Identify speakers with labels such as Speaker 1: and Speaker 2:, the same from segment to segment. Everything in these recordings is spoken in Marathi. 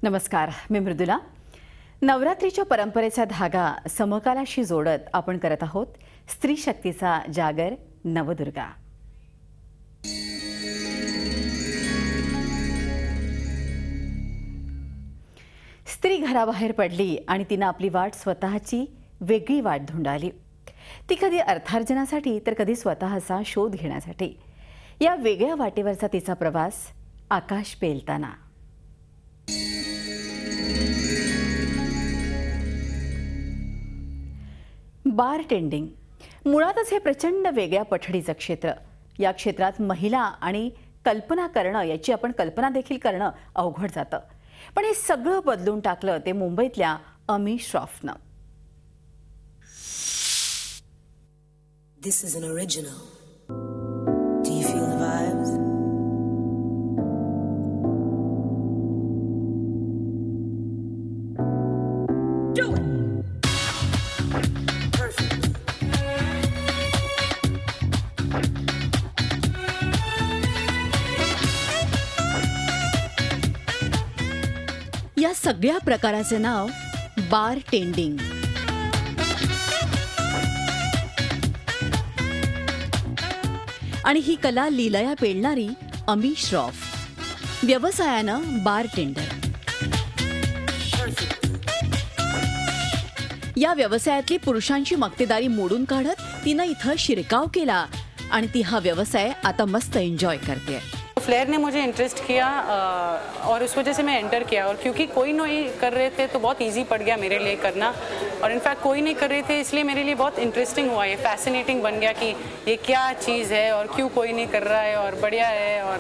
Speaker 1: नमस्कार, मी मृदुला. नवरात्रीच्या परंपरेचा धागा समकालाशी जोडत आपण करत आहोत स्त्री शक्तीचा जागर नवदुर्गा. स्त्री घराबाहेर पडली आणि तिनं आपली वाट स्वतःची वेगळी वाट धुंडाळली. ती कधी अर्थार्जनासाठी तर कधी स्वतःचा शोध घेण्यासाठी. या वेगळ्या वाटेवरचा तिचा प्रवास आकाश पेलताना. बारटेंडिंग मुळातच हे प्रचंड वेगळ्या पठडीचं क्षेत्र. या क्षेत्रात महिला आणि कल्पना करणं याची आपण कल्पना देखील करणं अवघड जातं. पण हे सगळं बदलून टाकलं ते मुंबईतल्या अमी श्रॉफनं.
Speaker 2: This is an original. Do you feel the vibes? Do it. Perfect.
Speaker 1: या सगळ्या प्रकाराचे नाव बारटेंडिंग. आणि ही कला लीलया पेलणारी अमी श्रॉफ. व्यवसायानं बारटेंडर. या व्यवसायातली पुरुषांची मक्तेदारी मोडून काढत तिनं इथं शिरकाव केला आणि ती हा व्यवसाय आता मस्त एन्जॉय करते.
Speaker 3: फ्लेयर ने मुझे इंटरेस्ट किया और उस वजह से मैं एंटर किया. और क्योंकि कोई नहीं कर रहे थे तो बहुत इजी पड़ गया मेरे लिए करना. और इनफैक्ट कोई नहीं कर रहे थे इसलिए मेरे लिए बहुत इंटरेस्टिंग हुआ. ये फैसिनेटिंग बन गया कि ये क्या चीज़ है और क्यों कोई नहीं कर रहा है और बढ़िया है. और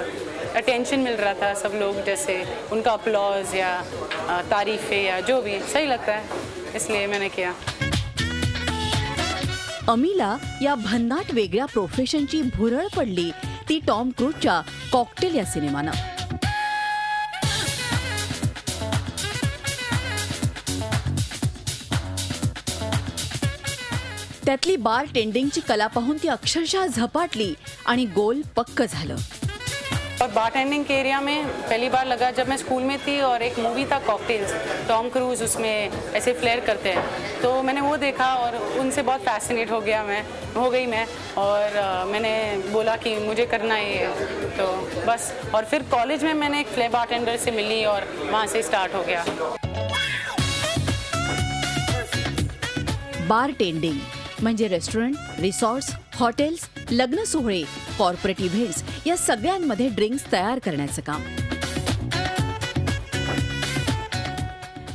Speaker 3: अटेंशन मिल रहा था. सब लोग जैसे उनका अपलॉज या तारीफ़ें या जो भी सही लगता है इसलिए मैंने किया.
Speaker 1: अमीला या भन्नाट वेगळ्या प्रोफेशनची भुरळ पडली ती टॉम क्रूजच्या कॉकटेल या सिनेमानं. त्यातली बारटेंडिंगची कला पाहून ती अक्षरशः झपाटली आणि गोल पक्क झालं.
Speaker 3: और बारटेंडिंग के एरिया में पहली बार लगा जब मैं स्कूल में थी और एक मूवी था कॉकटेल्स. टॉम क्रूज उसमें ऐसे फ्लेयर करते हैं तो मैंने वो देखा और उनसे बहुत फैसिनेट हो गई मैं. और मैंने बोला कि मुझे करना है तो बस. और फिर कॉलेज में मैंने एक फ्लेयर बारटेंडर से मिली और वहाँ से स्टार्ट हो गया.
Speaker 1: बारटेंडिंग म्हणजे रेस्टॉरंट, रिसॉर्ट्स, हॉटेल्स, लग्न सोहळे, कॉर्पोरेट इव्हेंट्स या सगळ्यांमध्ये ड्रिंक्स तयार करण्याचं काम.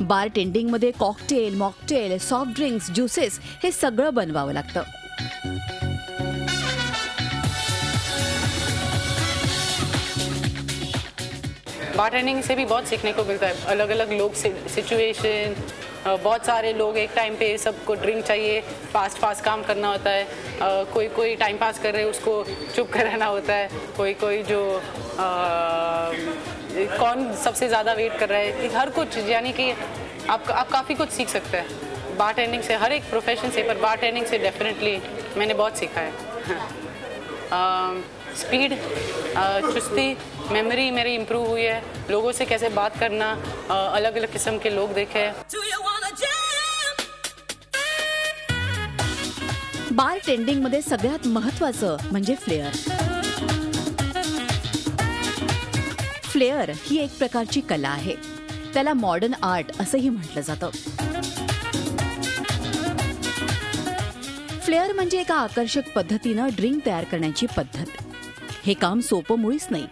Speaker 1: बारटेंडिंगमध्ये cocktail, mocktail, soft drinks, juices हे सगळं बनवावं लागतं.
Speaker 3: बारटेंडिंग से भी बहुत सीखने को मिलता है. अलग अलग लोग, सिचुएशन, बहुत सारे लोग एक टाइम पे सबको ड्रिंक चाहिए. फास्ट काम करना होता है. कोई टाइम पास कर रहे हैं उसको चुप कराना होता है. कोई जो कौन सबसे ज़्यादा वेट कर रहा है. हर कुछ यानी कि आप काफ़ी कुछ सीख सकते हैं बारटेंडिंग से. हर एक प्रोफेशन से पर बारटेंडिंग से डेफिनेटली मैंने बहुत सीखा है. स्पीड, चुस्ती, मेमोरी मेरी इम्प्रूव हुई है. लोगों से कैसे बात करना, अलग अलग किस्म के लोग देखे.
Speaker 1: बारटेंडिंग मध्ये सगळ्यात महत्त्वाचं म्हणजे फ्लेअर. फ्लेअर ही एक प्रकारची कला आहे. त्याला मॉडर्न आर्ट असंही म्हटलं जातं. फ्लेअर म्हणजे एका आकर्षक पद्धतीनं ड्रिंक तयार करण्याची पद्धत. हे काम सोपं मुळीच नाही.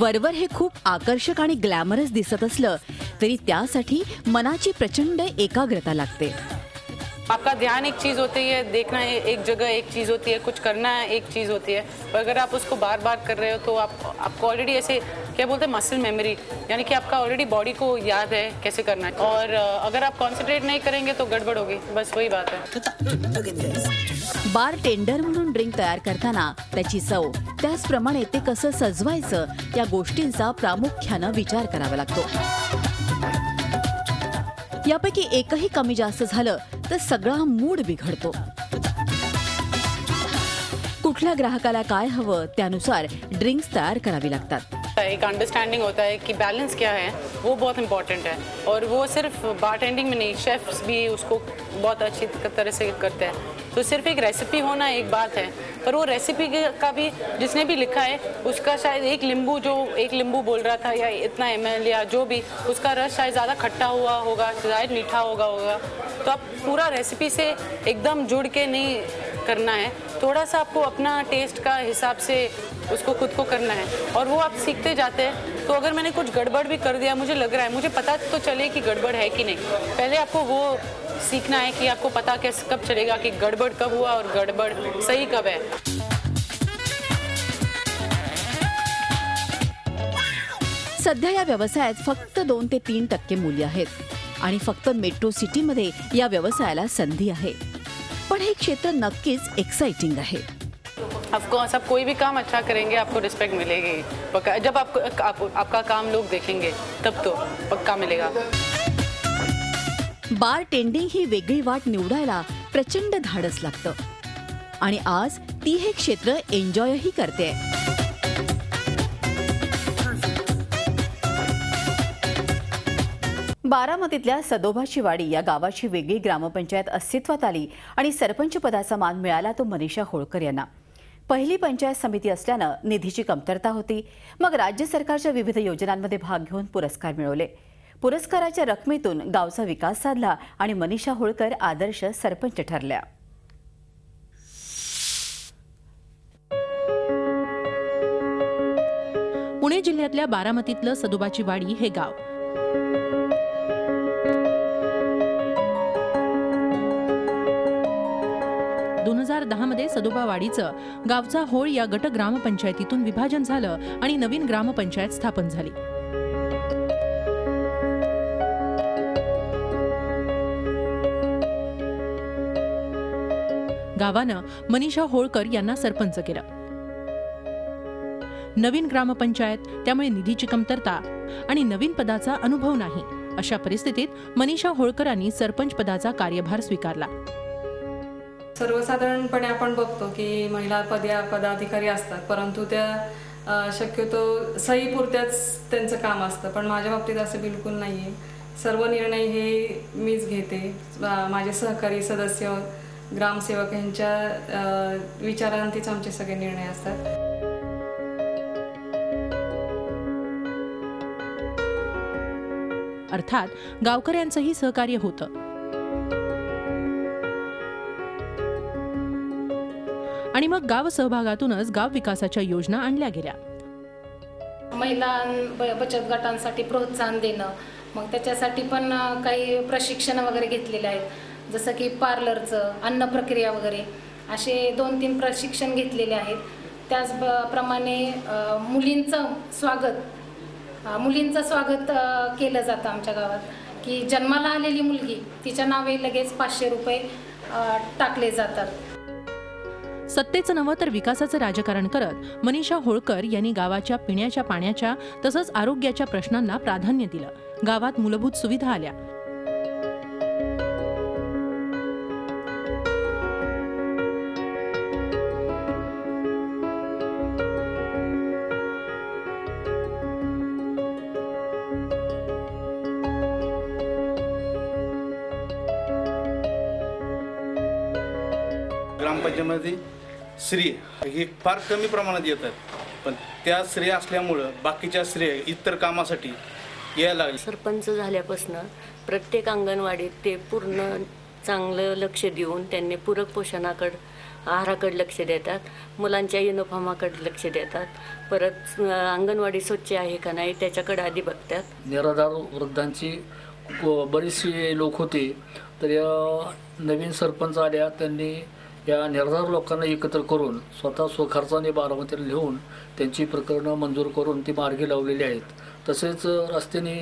Speaker 1: वरवर हे खूप आकर्षक आणि ग्लॅमरस दिसत असलं तरी त्यासाठी मनाची प्रचंड एकाग्रता लागते.
Speaker 3: आपका ध्यान एक चीज़ होती है, देखना एक जगह एक चीज़ होती है, कुछ करना एक चीज़ होती है. पर अगर आप उसको बार बार कर रहे हो तो आपको ऑलरेडी ऐसे क्या बोलते हैं मसल मेमोरी, यानी कि आपका ऑलरेडी बॉडी को याद है कैसे करना है. और अगर आप कॉन्सेंट्रेट नहीं करेंगे तो गड़बड़ होगी. बस वही बात है.
Speaker 1: बारटेंडर म्हणून ड्रिंक तयार करताना त्याची चव, त्याचप्रमाणे ते कसं सजवायचं या गोष्टींचा प्रामुख्यानं विचार करावा लागतो. यापैकी एकही कमी जास्त झालं तर सगळा मूड बिघडतो. कुठल्या ग्राहकाला काय हवं त्यानुसार ड्रिंक्स तयार करावी लागतात.
Speaker 3: एक अंडरस्टैंडिंग होता है कि बैलेंस क्या है, वो बहुत इंपॉर्टेंट है. और वो सिर्फ बारटेंडिंग में नहीं, शेफ्स भी उसको बहुत अच्छी तरह से करते हैं. तो सिर्फ एक रेसिपी होना एक बात है, पर वो रेसिपी का भी जिसने भी लिखा है उसका शायद एक नींबू बोल रहा था या इतना ml या जो भी, उसका रस शायद ज़्यादा खट्टा हुआ होगा, शायद मीठा होगा. तो आप पूरा रेसिपी से एकदम जुड़ के नहीं करना है, थोड़ा सा आपको अपना टेस्ट का हिसाब से उसको खुद को करना है और वो आप सीखते जाते हैं. तो अगर मैंने कुछ गड़बड़ भी कर दिया, मुझे लग रहा है, मुझे पता तो चले कि गड़बड़ है कि नहीं. पहले आपको वो सीखना है कि आपको पता कब चलेगा कि गड़बड़ कब हुआ और गड़बड़ सही कब है.
Speaker 1: सध्या या व्यवसायात फक्त 2 ते 3% मुली आहेत आणि फक्त मेट्रो सिटीमध्ये या व्यवसायाला संधी आहे. पण हे क्षेत्र नक्कीच एक्साइटिंग आहे.
Speaker 3: ऑफकोर्स आप कोई भी काम अच्छा करेंगे आपको रिस्पेक्ट मिलेगी. जब आपका काम लोग देखेंगे तब तो पक्का मिलेगा.
Speaker 1: बार टेंडिंग ही वेगळी वाट निवडायला प्रचंड धाडस लागतं आणि आज ती हे क्षेत्र एन्जॉयही करते. बारामतीतल्या सदोबाची वाडी या गावाची वेगळी ग्रामपंचायत अस्तित्वात आली आणि सरपंच पदाचा मान मिळाला तो मनीषा होळकर यांना. पहिली पंचायत समिती असल्यानं निधीची कमतरता होती. मग राज्य सरकारच्या विविध योजनांमध्ये भाग घेऊन पुरस्कार मिळवले. पुरस्काराच्या रकमेतून गावचा विकास साधला आणि मनीषा होळकर आदर्श सरपंच ठरल्या.
Speaker 4: पुणे जिल्ह्यातल्या बारामतीतलं सदोबाची वाडी हे गाव 2010 मध्ये सदोबा वाडीचं गावचा होळ या गट ग्रामपंचायतीतून विभाजन झालं आणि नवीन ग्रामपंचायत स्थापन झाली. गावानं मनीषा होळकर यांना सरपंच केलं. नवीन ग्रामपंचायत, त्यामुळे निधीची कमतरता आणि नवीन पदाचा अनुभव नाही, अशा परिस्थितीत मनीषा होळकरांनी सरपंच पदाचा कार्यभार स्वीकारला.
Speaker 5: सर्वसाधारणपणे आपण बघतो की महिला पदाधिकारी असतात, परंतु त्या शक्यतो सहीपुरत्याच त्यांचं काम असतं. पण माझ्या बाबतीत असं बिलकुल नाही आहे. सर्व निर्णय हे मीच घेते. माझे सहकारी सदस्य, ग्रामसेवक यांच्या विचारांतीच आमचे सगळे निर्णय असतात.
Speaker 4: अर्थात गावकऱ्यांचंही सहकार्य होतं. आणि मग गाव सहभागातूनच गाव विकासाच्या योजना आणल्या गेल्या.
Speaker 6: महिला बचत गटांसाठी प्रोत्साहन देणं, मग त्याच्यासाठी पण काही प्रशिक्षण वगैरे घेतलेले आहेत. जसं की पार्लरचं, अन्न प्रक्रिया वगैरे असे 2-3 प्रशिक्षण घेतलेले आहेत. त्याचप्रमाणे मुलींचं स्वागत केलं जातं आमच्या गावात, की जन्माला आलेली मुलगी तिच्या नावे लगेच 500 रुपये टाकले जातात.
Speaker 4: सत्तेचं नव्हे तर विकासाचं राजकारण करत मनीषा होळकर यांनी गावाच्या पिण्याच्या पाण्याच्या तसंच आरोग्याच्या प्रश्नांना प्राधान्य दिलं. गावात मूलभूत सुविधा आल्या.
Speaker 7: ग्रामपंचायतीमध्ये स्त्री हे फार कमी प्रमाणात येतात, पण त्या स्त्रिया असल्यामुळं बाकीच्या स्त्रिया इतर कामासाठी यायला लागले.
Speaker 8: सरपंच झाल्यापासून प्रत्येक अंगणवाडीत ते पूर्ण चांगलं लक्ष देऊन त्यांनी पूरक पोषणाकडे, आहाराकडे लक्ष देतात, मुलांच्या युनिफॉर्माकडे लक्ष देतात. परत अंगणवाडी स्वच्छ आहे का नाही त्याच्याकडे आधी बघतात.
Speaker 9: निराधार वृद्धांची बरीचशी लोक होते, तर या नवीन सरपंच आल्या त्यांनी या निराधार लोकांना एकत्र करून स्वतः स्वखर्चाने बारामतीला लिहून त्यांची प्रकरणं मंजूर करून ती मार्गी लावलेली आहेत. तसेच रस्त्याने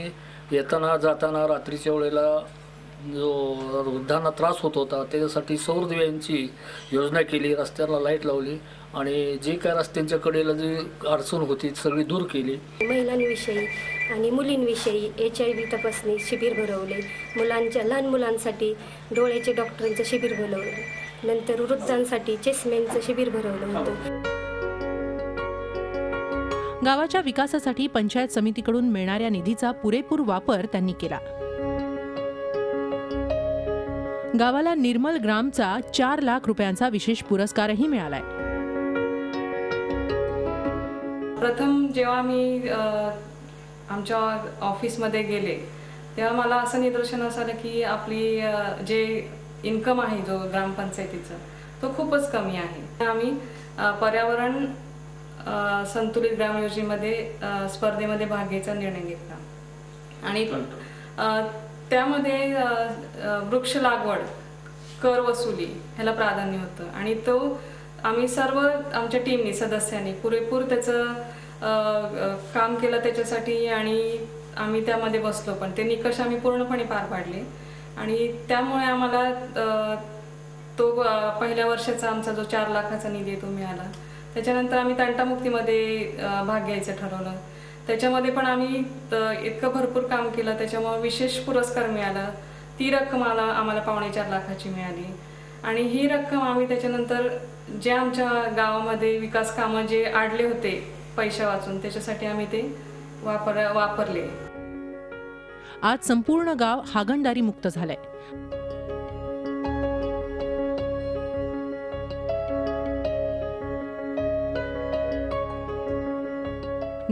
Speaker 9: येताना जाताना रात्रीच्या वेळेला जो वृद्धांना त्रास होत होता त्याच्यासाठी सौर दिव्यांची योजना केली, रस्त्याला लाईट लावली आणि जे काय रस्त्यांच्या कडेला जी अडचण होती सगळी दूर केली.
Speaker 10: महिलांविषयी आणि मुलींविषयी HIV तपासणी शिबिर भरवले. लहान मुलांसाठी डोळ्याचे डॉक्टरांचं शिबिर भरवले. नंतर वृद्धांसाठी चेसमॅनचं शिबिर भरवलं होतं.
Speaker 4: गावाच्या विकासासाठी पंचायत समितीकडून मिळणाऱ्या निधीचा पुरेपूर वापर त्यांनी केला. गावाला निर्मल ग्रामचा 4 लाख रुपयांचा विशेष पुरस्कारही मिळालाय.
Speaker 5: प्रथम जेव्हा मी आमच्या ऑफिसमध्ये गेले तेव्हा मला असं निदर्शनास आलं की आपली जे इन्कम आहे जो ग्रामपंचायतीचा तो खूपच कमी आहे. आम्ही पर्यावरण संतुलित ग्राम योजनेमध्ये स्पर्धेमध्ये भाग घ्यायचा निर्णय घेतला आणि त्यामध्ये वृक्ष लागवड, कर वसुली ह्याला प्राधान्य होतं आणि तो आम्ही सर्व आमच्या टीमनी सदस्यांनी पुरेपूर त्याचं काम केलं त्याच्यासाठी आणि आम्ही त्यामध्ये बसलो. पण ते निकष आम्ही पूर्णपणे पार पाडले आणि त्यामुळे आम्हाला तो पहिल्या वर्षाचा आमचा जो 4 लाखाचा निधी तो मिळाला. त्याच्यानंतर आम्ही तंटामुक्तीमध्ये भाग घ्यायचं ठरवलं. त्याच्यामध्ये पण आम्ही इतकं भरपूर काम केलं त्याच्यामुळे विशेष पुरस्कार मिळाला. ती रक्कम आम्हाला 4.25 लाखाची मिळाली आणि ही रक्कम आम्ही त्याच्यानंतर जे आमच्या गावामध्ये विकास कामं जे आडले होते पैसे वाचून त्याच्यासाठी आम्ही ते वापरले.
Speaker 4: आज संपूर्ण गाव हागणदारी मुक्त झालंय.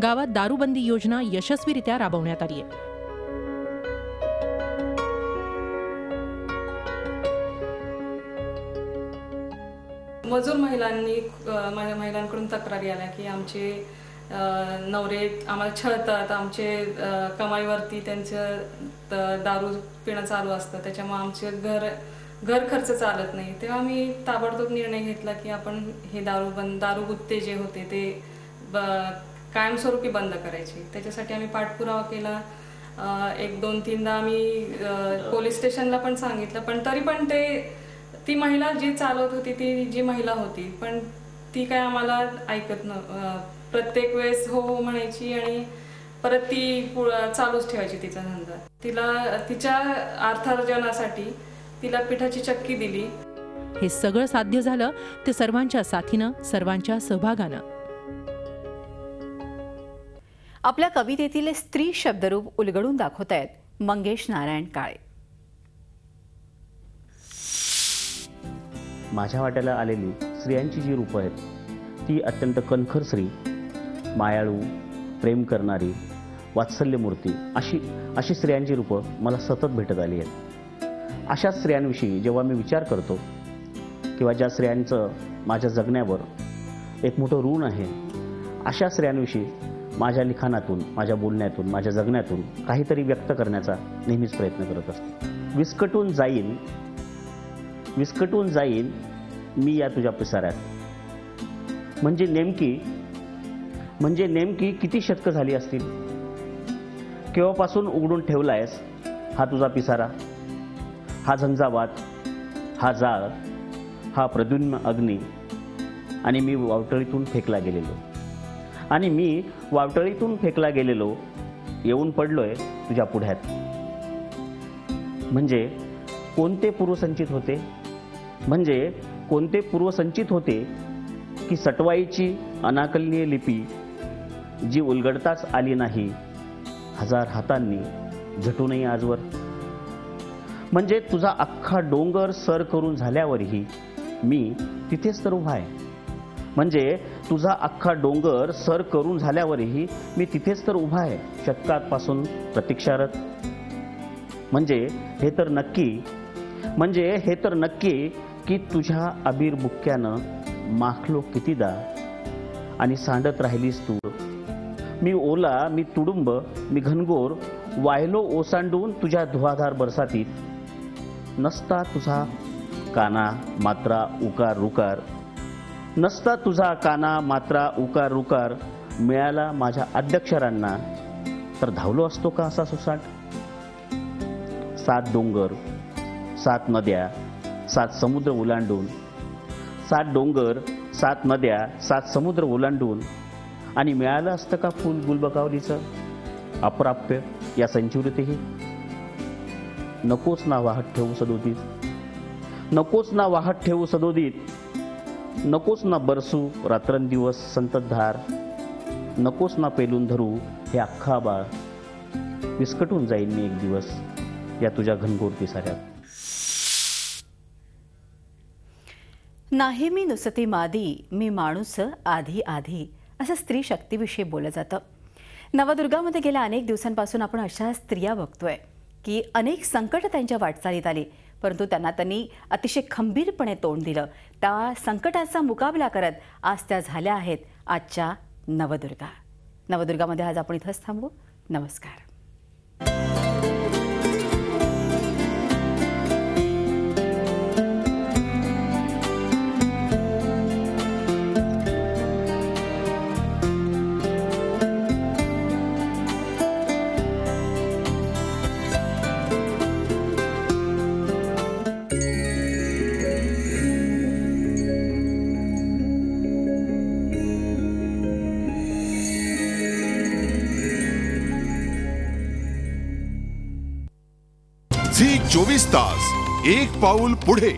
Speaker 4: गावात दारूबंदी योजना यशस्वीरित्या राबवण्यात आली आहे.
Speaker 5: मजूर माझ्या महिलांकडून तक्रारी आल्या की आमचे नवरे आम्हाला छळतात, आमचे कमाईवरती त्यांचं दारू पिणं चालू असतं, त्याच्यामुळे आमचे घर खर्च चालत नाही. तेव्हा मी ताबडतोब निर्णय घेतला की आपण हे दारू गुत्ते जे होते ते कायमस्वरूपी बंद करायचे. त्याच्यासाठी आम्ही पाठपुरावा केला. 1-2-3दा आम्ही पोलीस स्टेशनला पण सांगितलं, पण तरी पण ती महिला जी चालवत होती ती जी महिला होती पण ती काय आम्हाला ऐकत प्रत्येक वेळेस हो हो म्हणायची आणि परत ती चालूच ठेवायची तिचा धंदा. तिला तिच्या अर्थार्जनासाठी तिला पिठाची चक्की दिली.
Speaker 4: हे सगळं साध्य झालं ते सर्वांच्या साथीनं, सर्वांच्या सहभागानं.
Speaker 1: आपल्या कवितेतील स्त्री शब्दरूप उलगडून दाखवतायत मंगेश नारायण काळे.
Speaker 11: माझ्या वाट्याला आलेली स्त्रियांची जी रूपं आहेत ती अत्यंत कणखर स्त्री, मायाळू, प्रेम करणारी, वात्सल्यमूर्ती अशी स्त्रियांची रूपं मला सतत भेटत आली आहेत. अशा स्त्रियांविषयी जेव्हा मी विचार करतो किंवा ज्या स्त्रियांचं माझ्या जगण्यावर एक मोठं ऋण आहे अशा स्त्रियांविषयी माझ्या लिखाणातून, माझ्या बोलण्यातून, माझ्या जगण्यातून काहीतरी व्यक्त करण्याचा नेहमीच प्रयत्न करत असतो. विस्कटून जाईन मी या तुझ्या पिसाऱ्यात. म्हणजे नेमकी किती शतकं झाली असतील. केव्हापासून उघडून ठेवलायस हा तुझा पिसारा, हा झंझावात, हा जाळ, हा प्रद्युम्न अग्नी. आणि मी वावटळीतून फेकला गेलेलो येऊन पडलोय तुझ्या पुढ्यात. म्हणजे कोणते पूर्वसंचित होते की सटवाईची अनाकलनीय लिपी जी उलगडताच आली नाही 1000 हातांनी झटूनही आजवर. म्हणजे तुझा अख्खा डोंगर सर करून झाल्यावरही मी तिथेच तर उभा आहे. शतकापासून प्रतीक्षारत. म्हणजे हे तर नक्की की तुझ्या अबीर बुक्क्यानं माखलो कितीदा आणि सांडत राहिलीस तू. मी ओला, मी तुडुंब, मी घनघोर वाहिलो ओसांडून तुझ्या धुवाधार बरसातीत. नसता तुझा काना मात्रा उकार रुकार मिळाला माझ्या अध्यक्षरांना तर धावलो असतो का असा सुसाट. 7 डोंगर 7 नद्या 7 समुद्र ओलांडून 7 डोंगर 7 नद्या 7 समुद्र ओलांडून आणि मिळालं असतं का फुल गुलबकावलीचं अप्राप्य या संचिवृतीही. नकोच ना वाहत ठेवू सदोतीत. नकोच ना वाहत ठेवू सदोदित, नकोच ना बरसू रात्रंदिवस संततधार, नकोच ना पेलून धरू हे अख्खा बाळ, विस्कटून जाईन मी एक दिवस या तुझ्या घनघोर पिसाऱ्यात.
Speaker 1: नाही मी नुसती मादी, मी माणूस आधी आधी, असं स्त्री शक्तीविषयी बोललं जातं. नवदुर्गामध्ये गेल्या अनेक दिवसांपासून आपण अशा स्त्रिया बघतोय की अनेक संकट त्यांच्या वाटचालीत आली, परंतु त्यांनी अतिशय खंबीरपणे तोंड दिलं. त्या संकटाचा मुकाबला करत आज त्या झाल्या आहेत आजच्या नवदुर्गा. नवदुर्गामध्ये आज आपण इथंच थांबू. नमस्कार.
Speaker 12: झी 24 तास, एक पाऊल पुढे.